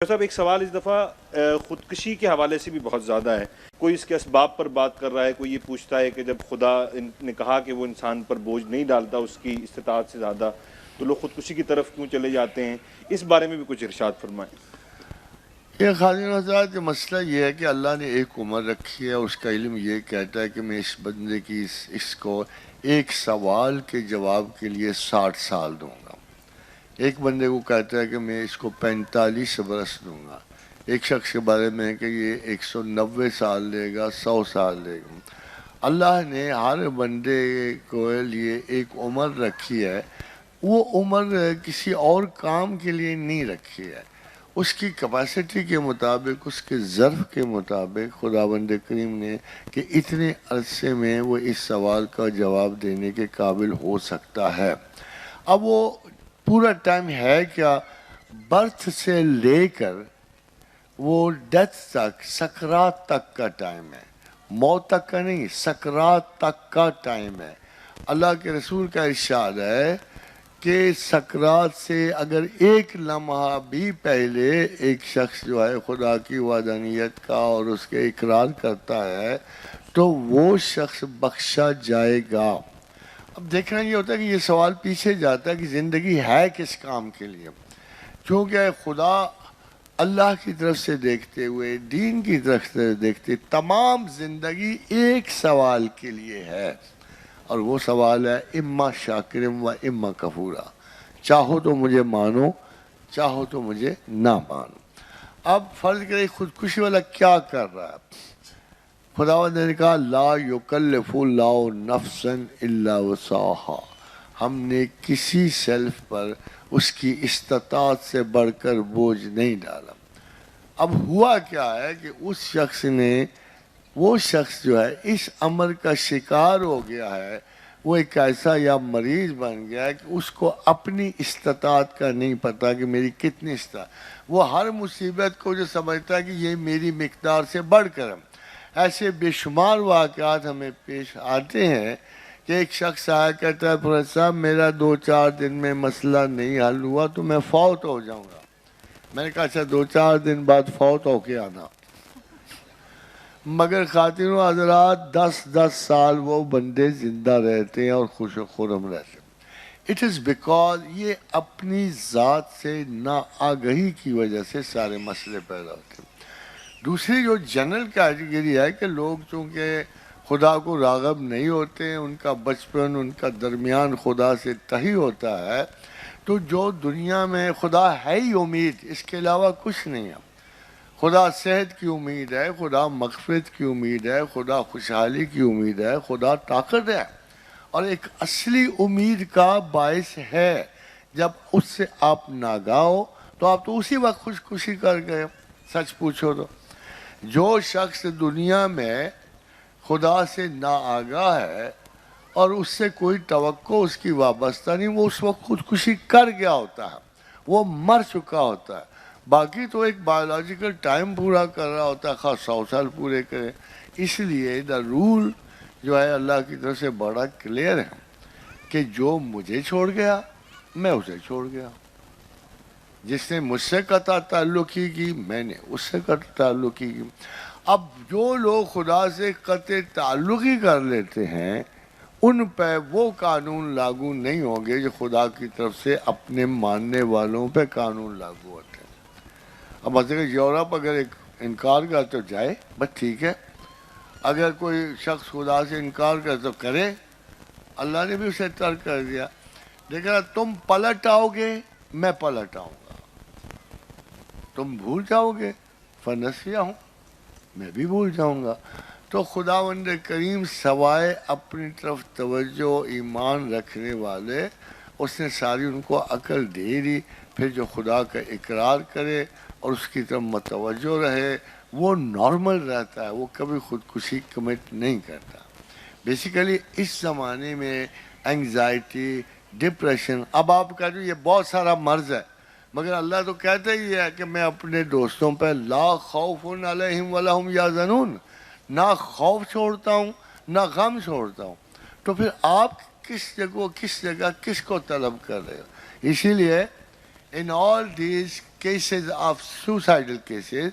صاحب ایک سوال اس دفعہ خودکشی کے حوالے سے بھی بہت زیادہ ہے. کوئی اس کے اسباب پر بات کر رہا ہے, کوئی یہ پوچھتا ہے کہ جب خدا نے کہا کہ وہ انسان پر بوجھ نہیں ڈالتا اس کی استطاعت سے زیادہ, تو لوگ خودکشی کی طرف کیوں چلے جاتے ہیں؟ اس بارے میں بھی کچھ ارشاد فرمائیں. یہ خادم حضرات کا مسئلہ یہ ہے کہ اللہ نے ایک عمر رکھی ہے. اس کا علم یہ کہتا ہے کہ میں اس بندے کی اس کو ایک سوال کے جواب کے لیے 60 سال دوں گا. ایک بندے کو کہتا ہے کہ میں اس کو 45 برس دوں گا. ایک شخص کے بارے میں ہے کہ یہ 190 سال لے گا, 100 سال لے گا. اللہ نے ہر بندے کو لیے ایک عمر رکھی ہے. وہ عمر کسی اور کام کے لیے نہیں رکھی ہے. اس کی کیپیسٹی کے مطابق, اس کے ظرف کے مطابق خداوند کریم نے کہ اتنے عرصے میں وہ اس سوال کا جواب دینے کے قابل ہو سکتا ہے. اب وہ پورا ٹائم ہے کیا؟ برتھ سے لے کر وہ ڈیتھ تک, سکرات تک کا ٹائم ہے. موت تک کا نہیں, سکرات تک کا ٹائم ہے. اللہ کے رسول کا ارشاد ہے کہ سکرات سے اگر ایک لمحہ بھی پہلے ایک شخص جو ہے خدا کی وحدانیت کا اور اس کے اقرار کرتا ہے تو وہ شخص بخشا جائے گا. اب دیکھنا یہ ہوتا ہے کہ یہ سوال پیچھے جاتا ہے کہ زندگی ہے کس کام کے لیے. چونکہ خدا اللہ کی طرف سے دیکھتے ہوئے, دین کی طرف سے دیکھتے, تمام زندگی ایک سوال کے لیے ہے, اور وہ سوال ہے اما شاکرم و اما کفورا. چاہو تو مجھے مانو, چاہو تو مجھے نہ مانو. اب فرض کریں خودکشی والا کیا کر رہا ہے. خداوند نے کہا لا یکلف اللہ نفسا الا وسعها. ہم نے کسی سیلف پر اس کی استطاعت سے بڑھ کر بوجھ نہیں ڈالا. اب ہوا کیا ہے کہ اس شخص نے, وہ شخص جو ہے اس امر کا شکار ہو گیا ہے. وہ ایک ایسا یا مریض بن گیا ہے کہ اس کو اپنی استطاعت کا نہیں پتا کہ میری کتنی استطاعت. وہ ہر مصیبت کو جو سمجھتا ہے کہ یہ میری مقدار سے بڑھ کر. ایسے بے شمار واقعات ہمیں پیش آتے ہیں کہ ایک شخص آیا کہتا ہے پروفیسر صاحب میرا 2-4 دن میں مسئلہ نہیں حل ہوا تو میں فوت ہو جاؤں گا. میں نے کہا اچھا 2-4 دن بعد فوت ہو کے آنا. مگر خواتین و حضرات 10 سال وہ بندے زندہ رہتے ہیں اور خوش و خرم رہتے ہیں. اٹ از بیکاز یہ اپنی ذات سے ناآگہی کی وجہ سے سارے مسئلے پیدا ہوتے ہیں. دوسری جو جنرل کیٹیگری ہے کہ لوگ چونکہ خدا کو راغب نہیں ہوتے ہیں, ان کا بچپن, ان کا درمیان خدا سے تہی ہوتا ہے, تو جو دنیا میں خدا ہے ہی امید, اس کے علاوہ کچھ نہیں ہے. خدا صحت کی امید ہے, خدا مغفرت کی امید ہے, خدا خوشحالی کی امید ہے, خدا طاقت ہے. اور ایک اصلی امید کا باعث ہے جب اس سے آپ ناگاہ ہو تو آپ تو اسی وقت خودکشی کر گئے. سچ پوچھو تو جو شخص دنیا میں خدا سے ناآگاہ ہے اور اس سے کوئی توقع اس کی وابستہ نہیں, وہ اس وقت خودکشی کر گیا ہوتا ہے, وہ مر چکا ہوتا ہے. باقی تو ایک بایولوجیکل ٹائم پورا کر رہا ہوتا ہے, خاص 100 سال پورے کرے. اس لیے دا رول جو ہے اللہ کی طرف سے بڑا کلیئر ہے کہ جو مجھے چھوڑ گیا میں اسے چھوڑ گیا. جس نے مجھ سے قطع تعلقی کی میں نے اس سے قطع تعلقی کی. اب جو لوگ خدا سے قطع تعلقی کر لیتے ہیں ان پہ وہ قانون لاگو نہیں ہوں گے جو خدا کی طرف سے اپنے ماننے والوں پہ قانون لاگو ہوتے ہیں. اب مثلا یورپ اگر ایک انکار کر تو جائے, بس ٹھیک ہے. اگر کوئی شخص خدا سے انکار کر تو کرے, اللہ نے بھی اسے ترک کر دیا. لیکن تم پلٹ آؤ گے میں پلٹ آؤں گا, تم بھول جاؤ گے فنسیا ہوں میں بھی بھول جاؤں گا. تو خداوند کریم سوائے اپنی طرف توجہ ایمان رکھنے والے, اس نے ساری ان کو عقل دے دی. پھر جو خدا کا اقرار کرے اور اس کی طرف متوجہ رہے وہ نارمل رہتا ہے, وہ کبھی خودکشی کمٹ نہیں کرتا. بیسیکلی اس زمانے میں انگزائٹی, ڈپریشن, اب آپ کہتے ہیں یہ بہت سارا مرض ہے, مگر اللہ تو کہتا ہی ہے کہ میں اپنے دوستوں پہ لا خوف علیہم ولا هم یحزنون, نہ خوف چھوڑتا ہوں نہ غم چھوڑتا ہوں. تو پھر آپ کس جگہ کس کو طلب کر رہے ہو؟ اسی لیے in all these cases of suicidal cases,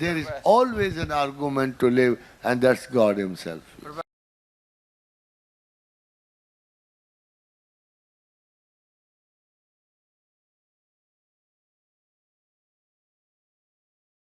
There is always an argument to live, and that's God Himself.